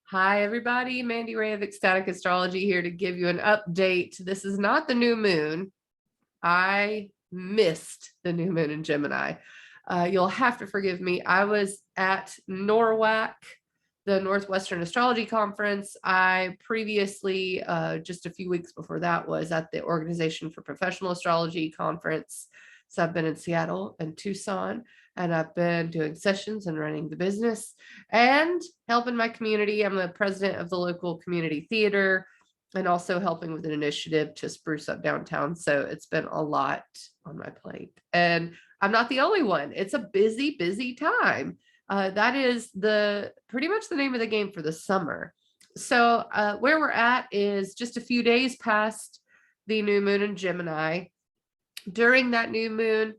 Hi, everybody. Mandy Ray of Ecstatic Astrology here to give you an update. This is not the new moon. I missed the new moon in Gemini. You'll have to forgive me. I was at NORWAC, the Northwestern Astrology Conference. I previously, just a few weeks before that, was at the Organization for Professional Astrology Conference. So I've been in Seattle and Tucson, and I've been doing sessions and running the business and helping my community. I'm the president of the local community theater and also helping with an initiative to spruce up downtown. So it's been a lot on my plate. And I'm not the only one. It's a busy, busy time. That is pretty much the name of the game for the summer. So where we're at is just a few days past the new moon in Gemini. During that new moon,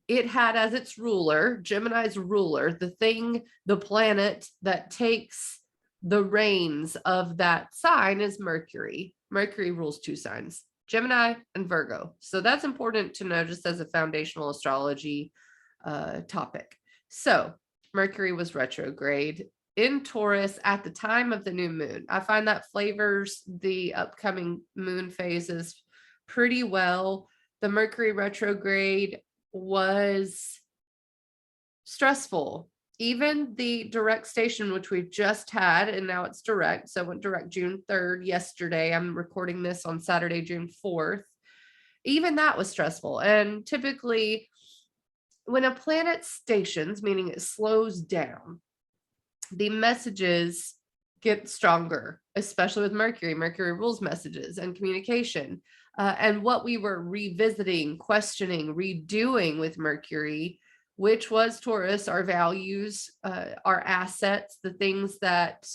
it had as its ruler, Gemini's ruler, the planet that takes the reins of that sign is Mercury. Mercury rules two signs, Gemini and Virgo. So that's important to know just as a foundational astrology topic. So Mercury was retrograde in Taurus at the time of the new moon. I find that flavors the upcoming moon phases pretty well. The Mercury retrograde was stressful. Even the direct station, which we've just had, and now it's direct. So it went direct June 3rd yesterday. I'm recording this on Saturday, June 4th. Even that was stressful. And typically, when a planet stations, meaning it slows down, the messages get stronger, especially with Mercury. Mercury rules messages and communication. And what we were revisiting, questioning, redoing with Mercury, which was Taurus, our values, our assets, the things that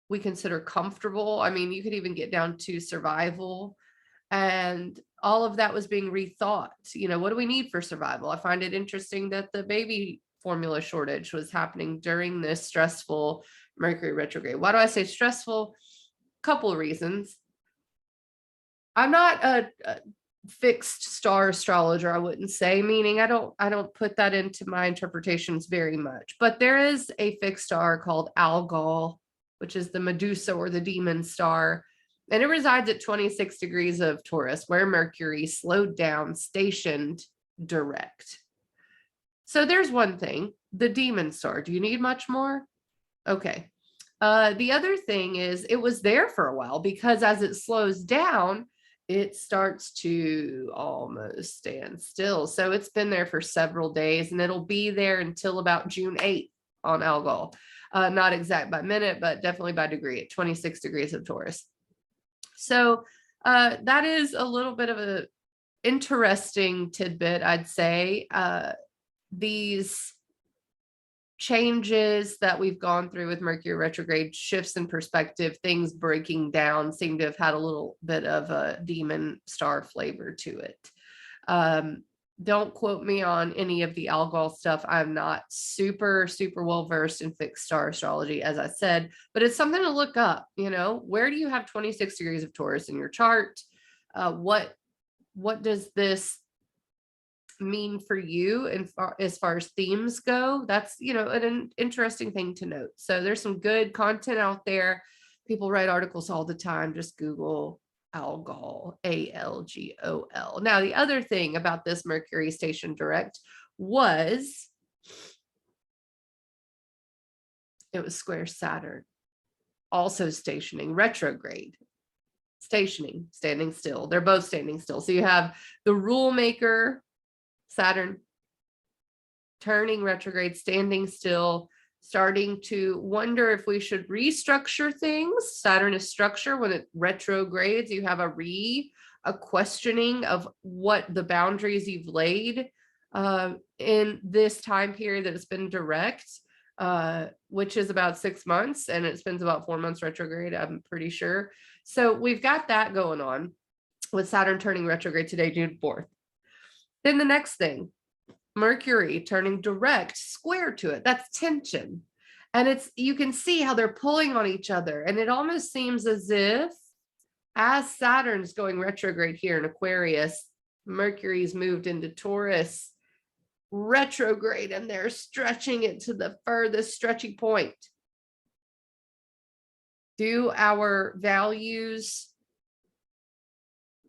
we consider comfortable. I mean, you could even get down to survival. And all of that was being rethought. What do we need for survival? I find it interesting that the baby formula shortage was happening during this stressful Mercury retrograde. Why do I say stressful? Couple of reasons. I'm not a fixed star astrologer, I wouldn't say, meaning I don't put that into my interpretations very much. But there is a fixed star called Algol, which is the Medusa or the demon star. And it resides at 26 degrees of Taurus, where Mercury slowed down, stationed direct. So there's one thing, the demon star. Do you need much more? Okay. The other thing is it was there for a while because as it slows down, it starts to almost stand still. So it's been there for several days and it'll be there until about June 8th on Algol. Not exact by minute, but definitely by degree at 26 degrees of Taurus. So that is a little bit of an interesting tidbit, I'd say. These changes that we've gone through with Mercury retrograde, shifts in perspective, things breaking down, seem to have had a little bit of a demon star flavor to it. Don't quote me on any of the Algol stuff. I'm not super well versed in fixed star astrology, as I said, but it's something to look up. Where do you have 26 degrees of Taurus in your chart? What does this mean for you and as far as themes go? That's an interesting thing to note. So there's some good content out there. People write articles all the time. Just Google Algol, Algol. Now the other thing about this Mercury station direct was it was square Saturn, also stationing retrograde. Stationing, standing still. They're both standing still. So you have the rule maker Saturn turning retrograde, standing still, starting to wonder if we should restructure things. Saturn is structure. When it retrogrades, you have a questioning of what the boundaries you've laid in this time period that it's been direct, which is about 6 months, and it spends about 4 months retrograde, I'm pretty sure. So we've got that going on with Saturn turning retrograde today, June 4th. Then the next thing, Mercury turning direct, square to it. That's tension. And you can see how they're pulling on each other. And it almost seems as if as Saturn's going retrograde here in Aquarius, Mercury's moved into Taurus retrograde, and they're stretching it to the furthest stretching point. Do our values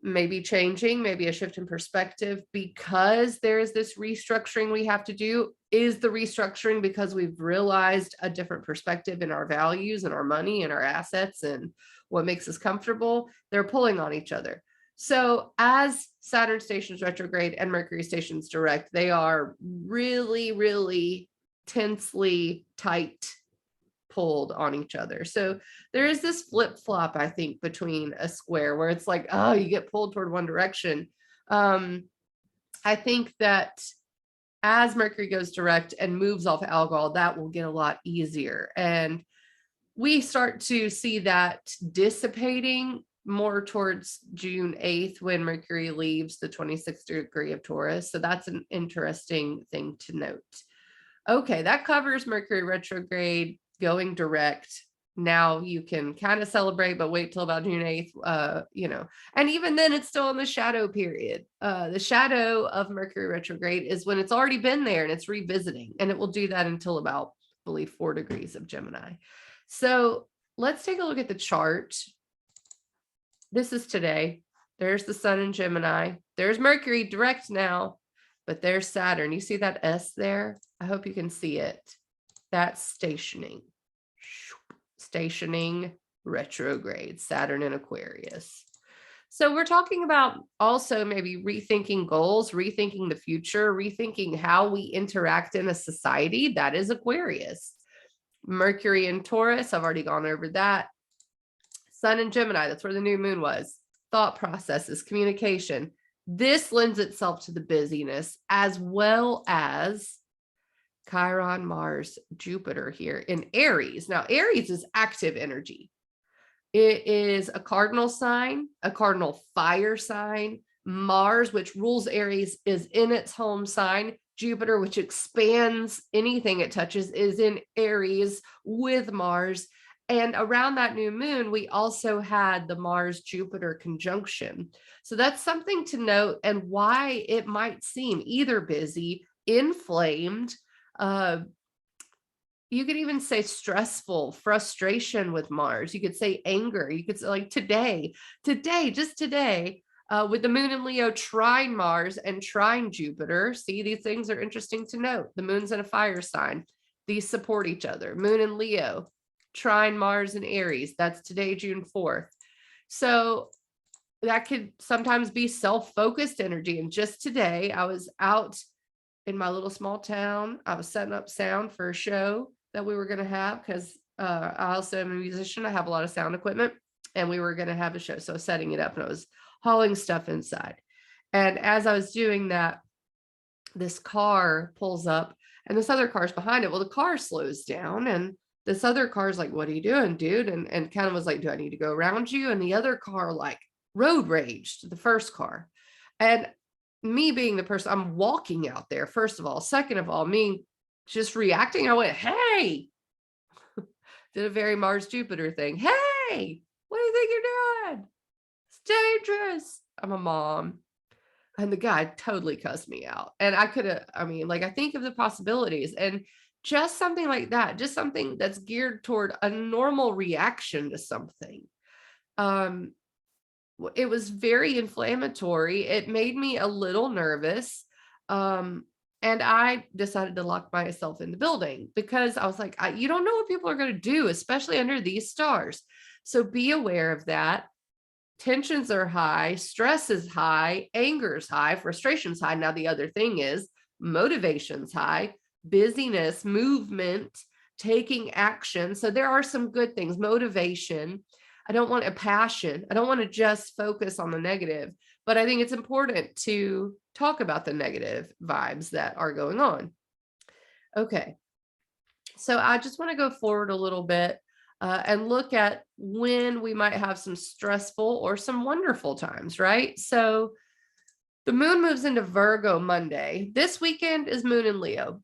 maybe changing, maybe a shift in perspective because there is this restructuring we have to do? Is the restructuring because we've realized a different perspective in our values and our money and our assets and what makes us comfortable? They're pulling on each other. So as Saturn stations retrograde and Mercury stations direct, they are really, really tensely tight pulled on each other. So there is this flip flop, I think, between a square where it's like, oh, you get pulled toward one direction. I think that as Mercury goes direct and moves off Algol, that will get a lot easier. And we start to see that dissipating more towards June 8th when Mercury leaves the 26th degree of Taurus. So that's an interesting thing to note. Okay, that covers Mercury retrograde going direct. Now you can kind of celebrate, but wait till about June 8th, and even then it's still in the shadow period. The shadow of Mercury retrograde is when it's already been there and it's revisiting, and it will do that until about, I believe, 4 degrees of Gemini. So let's take a look at the chart. This is today. There's the sun in Gemini. There's Mercury direct now, but there's Saturn. You see that S there? I hope you can see it. That's stationing retrograde, Saturn in Aquarius. So we're talking about also maybe rethinking goals, rethinking the future, rethinking how we interact in a society. That is Aquarius. Mercury in Taurus, I've already gone over that. Sun in Gemini, that's where the new moon was. Thought processes, communication. This lends itself to the busyness, as well as Chiron, Mars, Jupiter here in Aries. Now, Aries is active energy. It is a cardinal sign, a cardinal fire sign. Mars, which rules Aries, is in its home sign. Jupiter, which expands anything it touches, is in Aries with Mars. And around that new moon, we also had the Mars-Jupiter conjunction. So that's something to note, and why it might seem either busy, inflamed, you could even say stressful, frustration with Mars. You could say anger. You could say like today, just today, with the moon in Leo trine Mars and trine Jupiter. See, these things are interesting to note. The moon's in a fire sign. These support each other. Moon in Leo, trine Mars and Aries. That's today, June 4th. So that could sometimes be self-focused energy. And just today, I was out in my little small town. I was setting up sound for a show that we were going to have because I also am a musician. I have a lot of sound equipment, and we were going to have a show. So I was setting it up, and I was hauling stuff inside. And as I was doing that, this car pulls up and this other car's behind it. Well, the car slows down, and this other car's like, "What are you doing, dude?" And kind of was like, "Do I need to go around you?" And the other car like road raged the first car. And me being the person, I'm walking out there, first of all. Second of all, me just reacting, I went, "Hey," did a very Mars Jupiter thing. "Hey, what do you think you're doing? It's dangerous." I'm a mom. And the guy totally cussed me out. And I could have, I think of the possibilities, and just something like that, just something that's geared toward a normal reaction to something. It was very inflammatory. It made me a little nervous. And I decided to lock myself in the building because I was like, you don't know what people are going to do, especially under these stars. So be aware of that. Tensions are high, stress is high, anger is high, frustration's high. Now, the other thing is motivation's high, busyness, movement, taking action. So there are some good things. Motivation. I don't want a passion. I don't want to just focus on the negative, but I think it's important to talk about the negative vibes that are going on. Okay. So I just want to go forward a little bit and look at when we might have some stressful or some wonderful times, right? So the moon moves into Virgo Monday. This weekend is moon in Leo.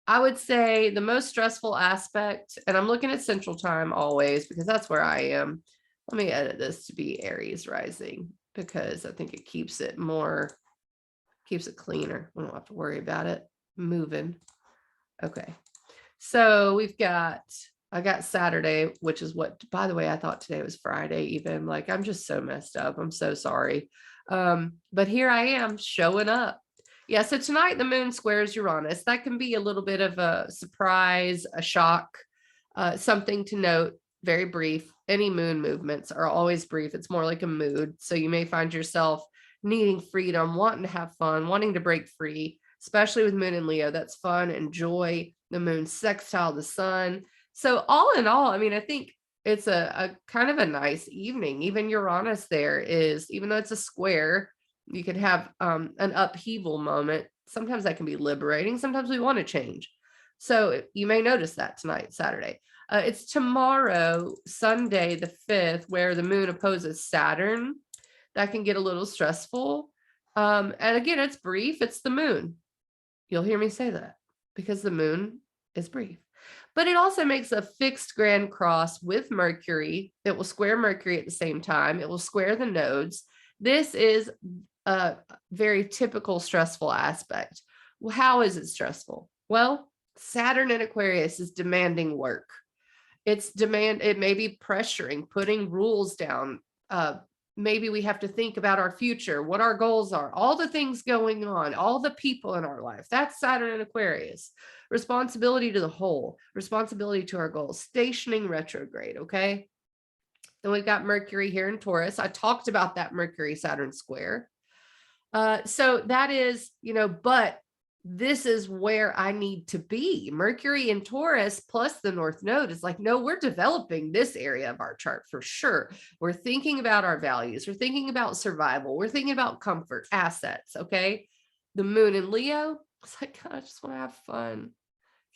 I would say the most stressful aspect, and I'm looking at Central Time always because that's where I am. Let me edit this to be Aries rising because I think it keeps it cleaner. We don't have to worry about it moving. Okay. So we've got I got Saturday, which is what, by the way, I thought today was Friday even. Like, I'm just so messed up. I'm so sorry. But here I am showing up. Yeah, so tonight the moon squares Uranus. That can be a little bit of a surprise, a shock, something to note, very brief. Any moon movements are always brief. It's more like a mood. So you may find yourself needing freedom, wanting to have fun, wanting to break free, especially with moon and Leo. That's fun and joy. The moon sextile the sun. So all in all, I mean, I think it's a kind of a nice evening. Even Uranus there is, even though it's a square, you could have an upheaval moment. Sometimes that can be liberating. Sometimes we want to change. So you may notice that tonight, Saturday. It's tomorrow, Sunday, the 5th, where the moon opposes Saturn. That can get a little stressful. And again, it's brief. It's the moon. You'll hear me say that because the moon is brief. But it also makes a fixed grand cross with Mercury. It will square Mercury at the same time. It will square the nodes. This is a very typical stressful aspect. Well, how is it stressful? Well, Saturn in Aquarius is demanding work. It may be pressuring, putting rules down. Maybe we have to think about our future, what our goals are, all the things going on, all the people in our life. That's Saturn in Aquarius. Responsibility to the whole, responsibility to our goals, stationing retrograde. Okay. Then we've got Mercury here in Taurus. I talked about that Mercury Saturn square. So that is, but this is where I need to be. Mercury in Taurus plus the North Node is like, no, we're developing this area of our chart for sure. We're thinking about our values. We're thinking about survival. We're thinking about comfort, assets. Okay. The moon in Leo, it's like, God, I just want to have fun.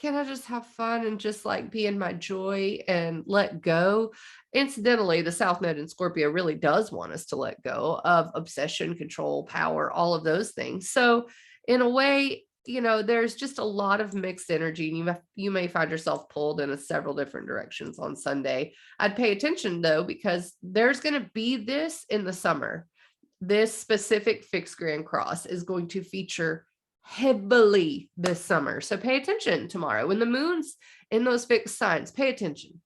Can't I just have fun and just like be in my joy and let go? Incidentally, the South Node in Scorpio really does want us to let go of obsession, control, power, all of those things. So in a way, there's just a lot of mixed energy, and you may find yourself pulled in several different directions on Sunday. I'd pay attention though, because there's going to be this in the summer. This specific fixed grand cross is going to feature heavily this summer. So pay attention tomorrow. When the moon's in those fixed signs, pay attention.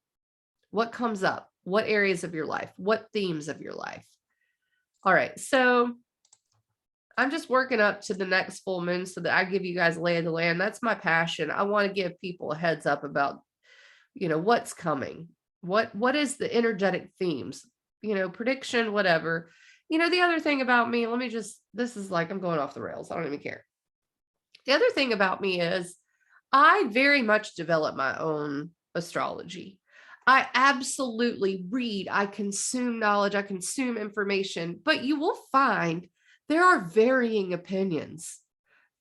What comes up? What areas of your life? What themes of your life? All right. So I'm just working up to the next full moon so that I give you guys lay of the land. That's my passion. I want to give people a heads up about, what's coming. What is the energetic themes, prediction, whatever. The other thing about me, this is like, I'm going off the rails. I don't even care. The other thing about me is I very much develop my own astrology. I absolutely read, I consume knowledge, I consume information, but you will find there are varying opinions.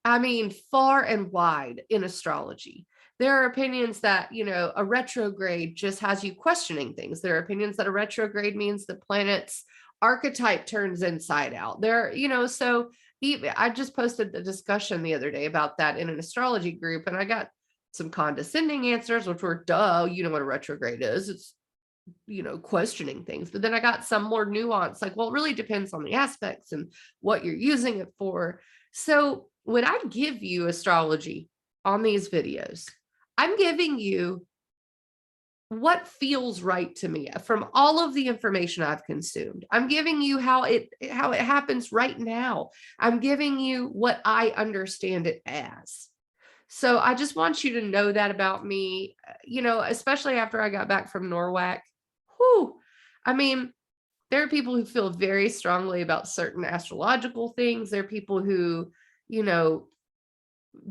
I mean, far and wide in astrology. There are opinions that, a retrograde just has you questioning things. There are opinions that a retrograde means the planet's archetype turns inside out. So I just posted the discussion the other day about that in an astrology group, and I got some condescending answers, which were, duh, you know what a retrograde is. It's, questioning things. But then I got some more nuance, like, well, it really depends on the aspects and what you're using it for. So when I give you astrology on these videos, I'm giving you what feels right to me from all of the information I've consumed. I'm giving you how it happens right now. I'm giving you what I understand it as. So I just want you to know that about me, especially after I got back from Norwalk. Whew. I mean, there are people who feel very strongly about certain astrological things. There are people who,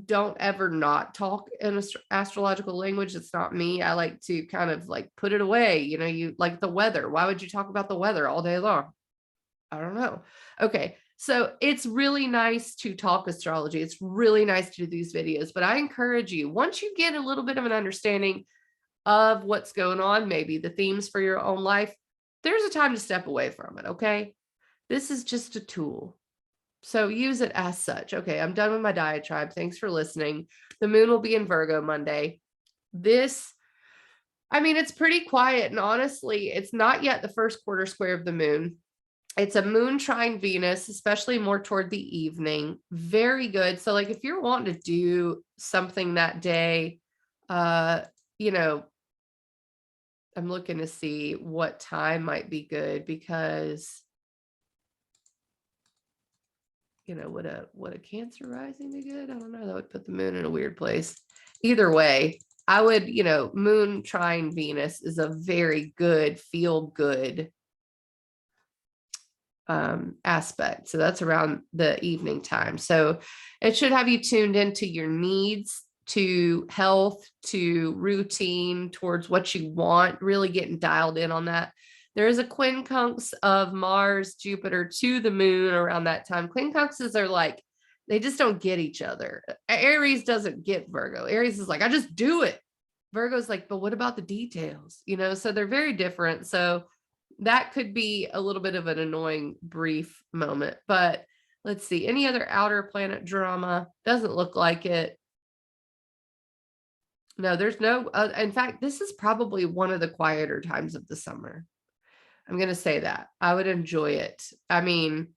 don't ever not talk in astrological language. It's not me. I like to kind of like put it away. You like the weather. Why would you talk about the weather all day long? I don't know. Okay. So it's really nice to talk astrology. It's really nice to do these videos, but I encourage you, once you get a little bit of an understanding of what's going on, maybe the themes for your own life, there's a time to step away from it. Okay. This is just a tool. So use it as such. Okay, I'm done with my diatribe. Thanks for listening. The moon will be in Virgo Monday. It's pretty quiet. And honestly, it's not yet the first quarter square of the moon. It's a moon trine Venus, especially more toward the evening. Very good. So like if you're wanting to do something that day, I'm looking to see what time might be good because, you know, would a Cancer rising be good? I don't know. That would put the moon in a weird place. Either way, I would, you know, moon trine Venus is a very good, feel good aspect. So that's around the evening time. So it should have you tuned into your needs, to health, to routine, towards what you want, really getting dialed in on that. There is a quincunx of Mars, Jupiter to the moon around that time. Quincunxes are like, they just don't get each other. Aries doesn't get Virgo. Aries is like, I just do it. Virgo's like, but what about the details? You know, so they're very different. So that could be a little bit of an annoying brief moment, but let's see. Any other outer planet drama? Doesn't look like it. No, there's no, in fact, this is probably one of the quieter times of the summer. I'm going to say that. I would enjoy it. I mean,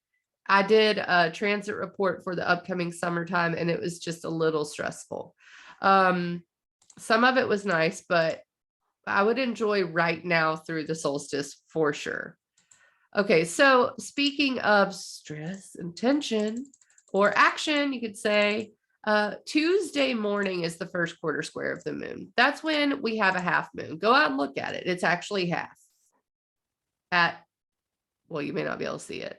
I did a transit report for the upcoming summertime and it was just a little stressful. Some of it was nice, but I would enjoy right now through the solstice for sure. Okay, so speaking of stress and tension or action, you could say Tuesday morning is the first quarter square of the moon. That's when we have a half moon. Go out and look at it. It's actually half. Well, you may not be able to see it.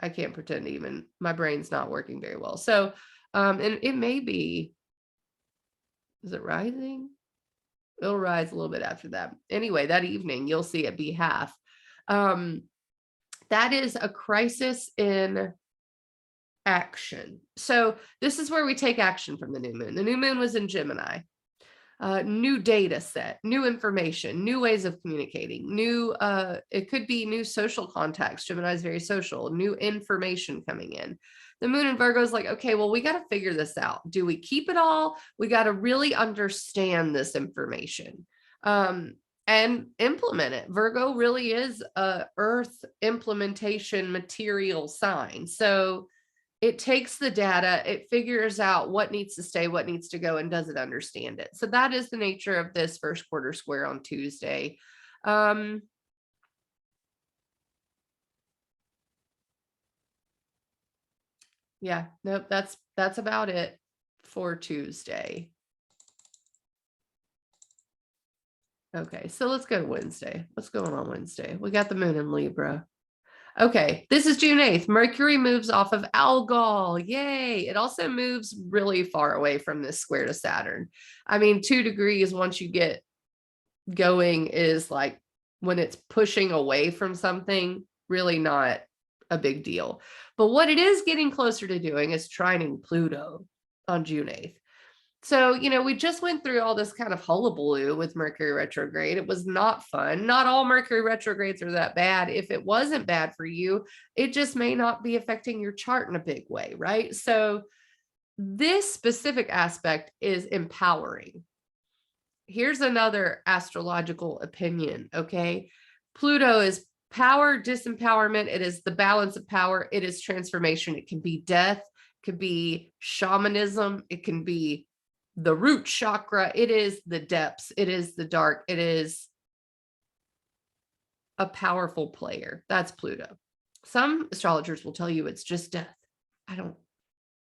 I can't pretend even, my brain's not working very well. So, and it may be, is it rising? It'll rise a little bit after that. Anyway, that evening, you'll see it be half. That is a crisis in action. So this is where we take action from the new moon. The new moon was in Gemini. New data set, new information, new ways of communicating, new, it could be new social contacts. Gemini is very social, new information coming in. The moon in Virgo is like, okay, well, we got to figure this out. Do we keep it all? We got to really understand this information and implement it. Virgo really is a earth implementation material sign. So it takes the data, it figures out what needs to stay, what needs to go, and does it understand it. So that is the nature of this first quarter square on Tuesday. Yeah, nope, that's about it for Tuesday. Okay, so let's go to Wednesday. What's going on Wednesday? We got the moon in Libra. Okay, this is June 8th. Mercury moves off of Algol. Yay. It also moves really far away from this square to Saturn. I mean, 2 degrees once you get going is like when it's pushing away from something, really not a big deal. But what it is getting closer to doing is trining Pluto on June 8th. So, you know, we just went through all this kind of hullabaloo with Mercury retrograde. It was not fun. Not all Mercury retrogrades are that bad. If it wasn't bad for you, it just may not be affecting your chart in a big way, right? So this specific aspect is empowering. Here's another astrological opinion, okay? Pluto is power, disempowerment. It is the balance of power. It is transformation. It can be death, it could be shamanism, it can be the root chakra. It is the depths. It is the dark. It is a powerful player. That's Pluto. Some astrologers will tell you it's just death. I don't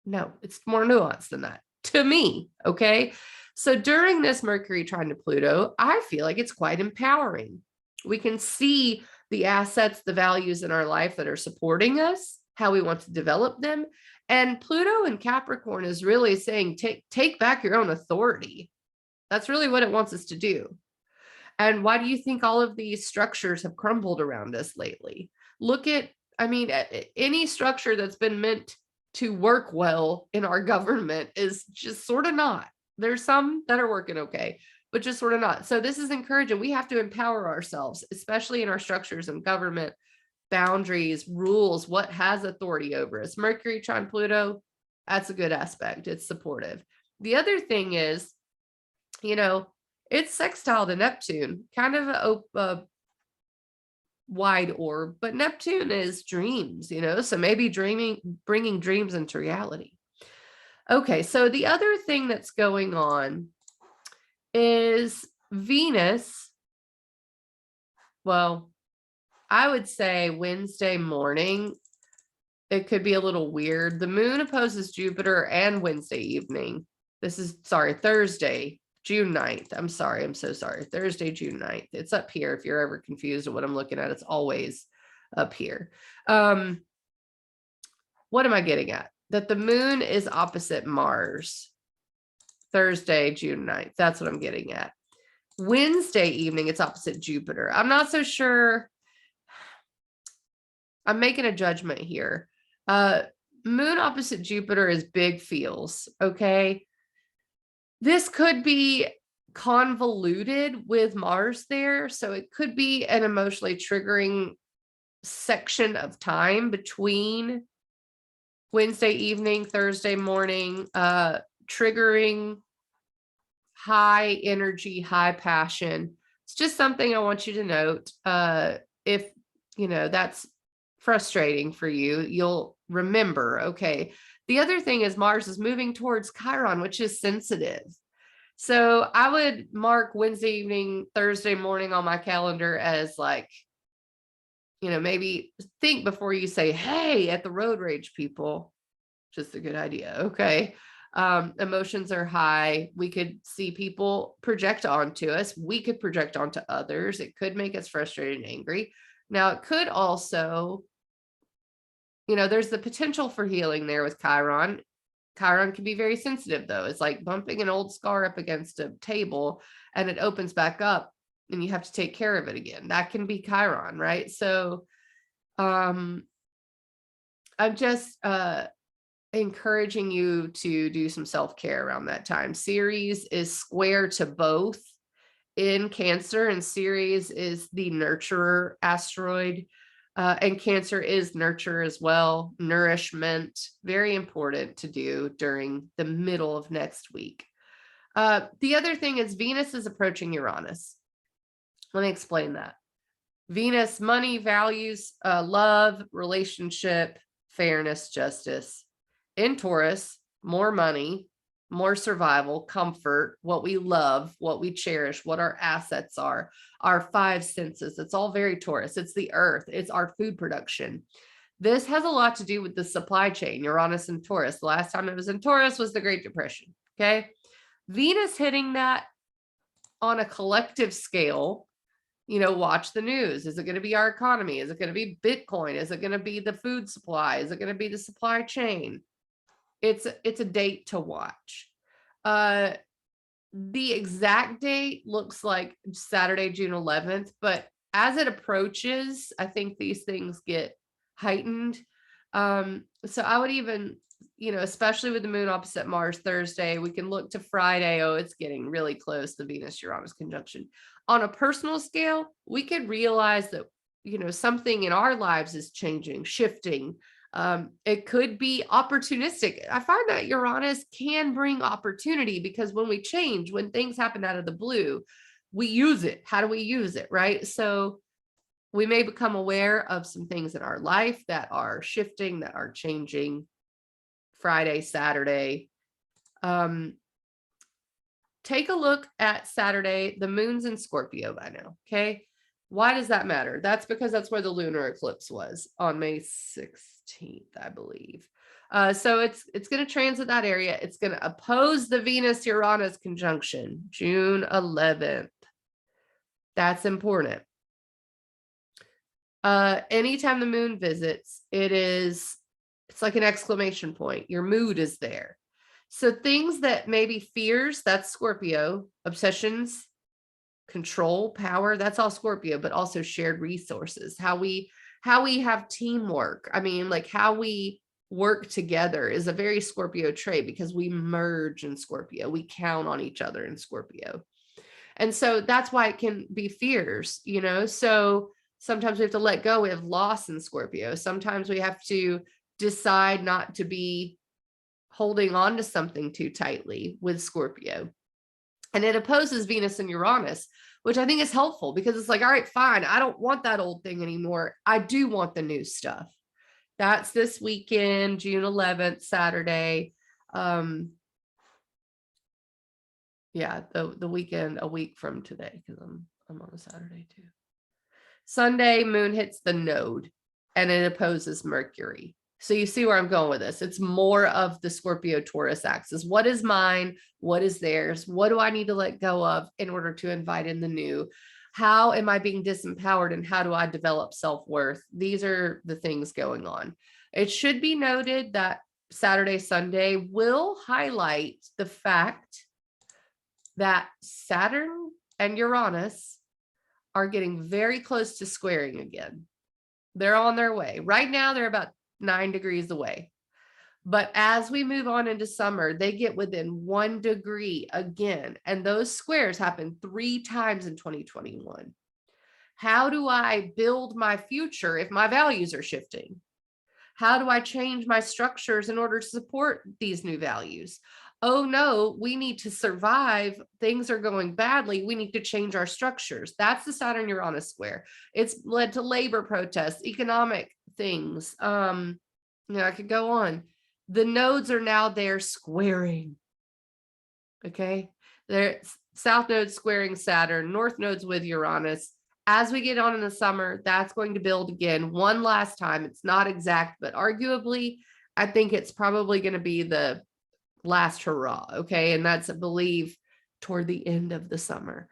know. It's more nuanced than that to me. Okay. So during this Mercury trine to Pluto, I feel like it's quite empowering. We can see the assets, the values in our life that are supporting us, how we want to develop them. And Pluto in Capricorn is really saying, take back your own authority. That's really what it wants us to do. And why do you think all of these structures have crumbled around us lately? Look at, I mean, any structure that's been meant to work well in our government is just sort of not. There's some that are working okay, but just sort of not. So this is encouraging. We have to empower ourselves, especially in our structures and government, boundaries, rules, what has authority over us. Mercury trine Pluto, that's a good aspect. It's supportive. The other thing is, you know, it's sextile to Neptune, kind of a wide orb, but Neptune is dreams, you know, so maybe bringing dreams into reality. Okay, so the other thing that's going on is Venus Well, I would say Wednesday morning, it could be a little weird. The moon opposes Jupiter and Wednesday evening. Thursday, June 9th. I'm sorry. I'm so sorry. Thursday, June 9th. It's up here. If you're ever confused at what I'm looking at, it's always up here. What am I getting at? That the moon is opposite Mars. Thursday, June 9th. That's what I'm getting at. Wednesday evening, it's opposite Jupiter. I'm not so sure. I'm making a judgment here. Moon opposite Jupiter is big feels. Okay. This could be convoluted with Mars there. So it could be an emotionally triggering section of time between Wednesday evening, Thursday morning, triggering high energy, high passion. It's just something I want you to note. If that's frustrating for you, you'll remember, okay. The other thing is Mars is moving towards Chiron, which is sensitive. So I would mark Wednesday evening, Thursday morning on my calendar as like, maybe think before you say, hey, at the road rage people. Just a good idea. Okay. Emotions are high. We could see people project onto us. We could project onto others. It could make us frustrated and angry. Now, it could also, there's the potential for healing there with Chiron. Chiron can be very sensitive, though. It's like bumping an old scar up against a table and it opens back up and you have to take care of it again. That can be Chiron, right? So I'm just encouraging you to do some self-care around that time. Ceres is square to both in Cancer, and Ceres is the nurturer asteroid. And Cancer is nurture as well, nourishment, very important to do during the middle of next week. The other thing is Venus is approaching Uranus. Let me explain that. Venus, money, values, love, relationship, fairness, justice. In Taurus, more money, more survival, comfort, what we love, what we cherish, what our assets are, our five senses. It's all very Taurus. It's the earth. It's our food production. This has a lot to do with the supply chain, Uranus and Taurus. The last time it was in Taurus was the Great Depression. Okay. Venus hitting that on a collective scale. Watch the news. Is it going to be our economy? Is it going to be Bitcoin? Is it going to be the food supply? Is it going to be the supply chain? It's a date to watch. The exact date looks like Saturday, June 11th, but as it approaches, I think these things get heightened. So I would even, especially with the moon opposite Mars Thursday, we can look to Friday. Oh, it's getting really close, the Venus-Uranus conjunction. On a personal scale, we could realize that, something in our lives is changing, shifting. It could be opportunistic. I find that Uranus can bring opportunity because when we change, when things happen out of the blue, we use it. How do we use it? Right. So we may become aware of some things in our life that are shifting, that are changing. Friday, Saturday. Take a look at Saturday. The moon's in Scorpio by now. Okay. Why does that matter? That's because that's where the lunar eclipse was on May 16th, I believe. So it's going to transit that area. It's going to oppose the Venus-Uranus conjunction, June 11th. That's important. Anytime the moon visits, it's like an exclamation point. Your mood is there. So things that maybe fears, that's Scorpio, obsessions, control, power, that's all Scorpio, but also shared resources, how we have teamwork. I mean, like how we work together is a very Scorpio trait because we merge in Scorpio. We count on each other in Scorpio. And so that's why it can be fears, so sometimes we have to let go. We have loss in Scorpio. Sometimes we have to decide not to be holding on to something too tightly with Scorpio. And it opposes Venus and Uranus, which I think is helpful because it's like, all right, fine. I don't want that old thing anymore. I do want the new stuff. That's this weekend, June 11th, Saturday. Yeah, the weekend, a week from today, because I'm on a Saturday too. Sunday, moon hits the node and it opposes Mercury. So you see where I'm going with this. It's more of the Scorpio Taurus axis. What is mine? What is theirs? What do I need to let go of in order to invite in the new? How am I being disempowered and how do I develop self-worth? These are the things going on. It should be noted that Saturday, Sunday will highlight the fact that Saturn and Uranus are getting very close to squaring again. They're on their way. Right now, they're about 9 degrees away. But as we move on into summer, they get within 1 degree again. And those squares happen 3 times in 2021. How do I build my future if my values are shifting? How do I change my structures in order to support these new values? Oh no, we need to survive. Things are going badly. We need to change our structures. That's the Saturn Uranus square. It's led to labor protests, economic things. I could go on. The nodes are now there squaring. Okay. They're south nodes squaring Saturn, north nodes with Uranus. As we get on in the summer, that's going to build again one last time. It's not exact, but arguably, I think it's probably going to be the last hurrah. Okay. And that's, I believe, toward the end of the summer.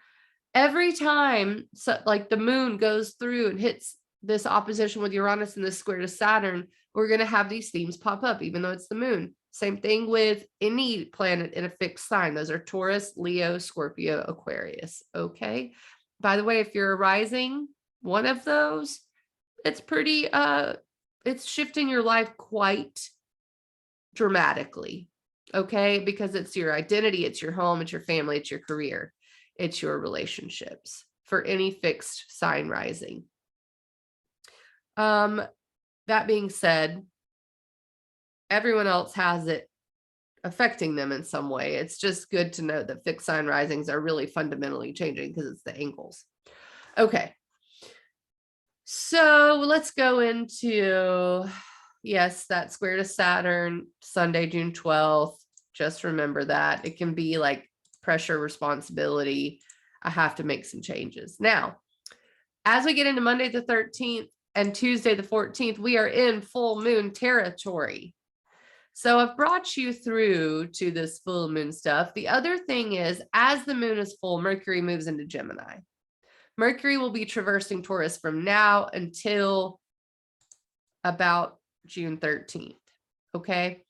Every time, like the moon goes through and hits this opposition with Uranus and this square to Saturn, we're going to have these themes pop up, even though it's the moon. Same thing with any planet in a fixed sign. Those are Taurus, Leo, Scorpio, Aquarius. Okay. By the way, if you're a rising one of those, it's pretty, it's shifting your life quite dramatically. Okay. Because it's your identity, it's your home, it's your family, it's your career, it's your relationships for any fixed sign rising. That being said, everyone else has it affecting them in some way. It's just good to note that fixed sign risings are really fundamentally changing because it's the angles. Okay. So let's go into, yes, that square to Saturn, Sunday, June 12th. Just remember that. It can be like pressure, responsibility. I have to make some changes. Now, as we get into Monday the 13th and Tuesday the 14th, we are in full moon territory. So I've brought you through to this full moon stuff. The other thing is, as the moon is full, Mercury moves into Gemini. Mercury will be traversing Taurus from now until about June 13th. Okay.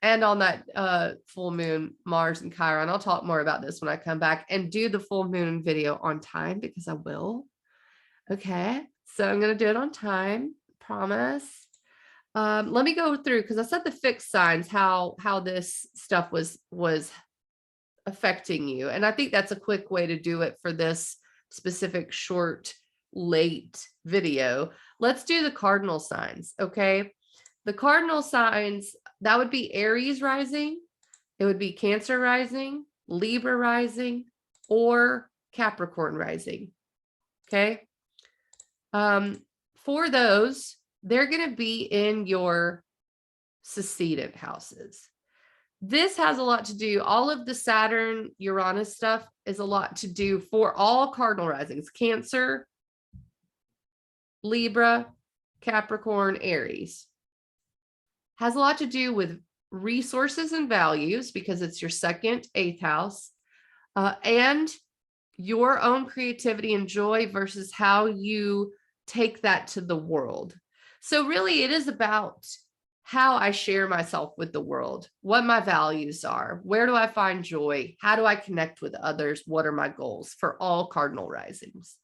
And on that full moon, Mars and Chiron, I'll talk more about this when I come back and do the full moon video on time, because I will. Okay, so I'm going to do it on time, promise. Let me go through, because I said the fixed signs, how this stuff was affecting you. And I think that's a quick way to do it for this specific short, late video. Let's do the cardinal signs. Okay. The cardinal signs, that would be Aries rising. It would be Cancer rising, Libra rising, or Capricorn rising. Okay. For those, they're going to be in your succedent houses. This has a lot to do, all of the Saturn Uranus stuff is a lot to do for all cardinal risings: Cancer, Libra, Capricorn, Aries. Has a lot to do with resources and values, because it's your second, 8th house, and your own creativity and joy versus how you take that to the world. So really, it is about how I share myself with the world, what my values are, where do I find joy, how do I connect with others, what are my goals for all cardinal risings.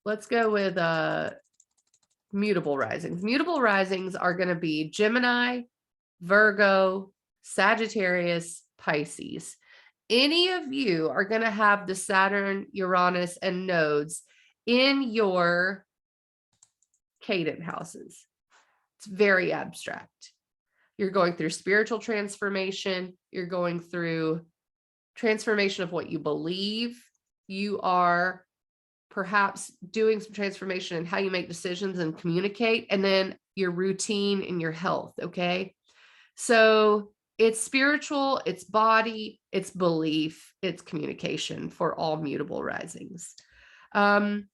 Let's go with mutable risings. Mutable risings are going to be Gemini, Virgo, Sagittarius, Pisces. Any of you are going to have the Saturn, Uranus, and nodes in your cadent houses. It's very abstract. You're going through spiritual transformation. You're going through transformation of what you believe. You are perhaps doing some transformation in how you make decisions and communicate. And then your routine, and your health. Okay. So it's spiritual, it's body, it's belief, it's communication for all mutable risings. I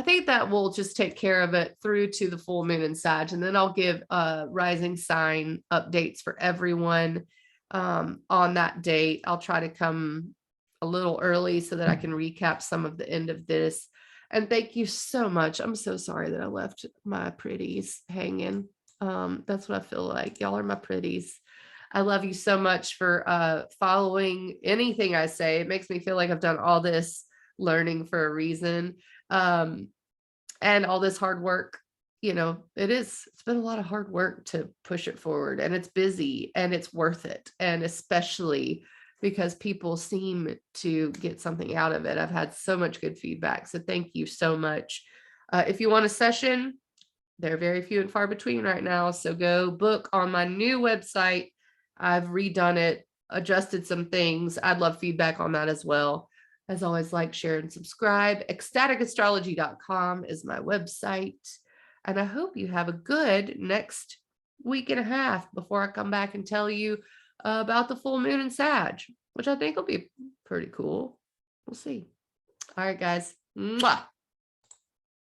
think that will just take care of it through to the full moon in Sag, and then I'll give rising sign updates for everyone on that date. I'll try to come a little early so that I can recap some of the end of this. And thank you so much. I'm so sorry that I left my pretties hanging. That's what I feel like. Y'all are my pretties. I love you so much for following anything I say. It makes me feel like I've done all this learning for a reason. And all this hard work, it's been a lot of hard work to push it forward, and it's busy and it's worth it. And especially because people seem to get something out of it. I've had so much good feedback. So thank you so much. If you want a session, they're very few and far between right now. So go book on my new website. I've redone it, adjusted some things. I'd love feedback on that as well. As always, like, share, and subscribe. EcstaticAstrology.com is my website. And I hope you have a good next week and a half before I come back and tell you about the full moon in Sag, which I think will be pretty cool. We'll see. All right, guys. Mwah.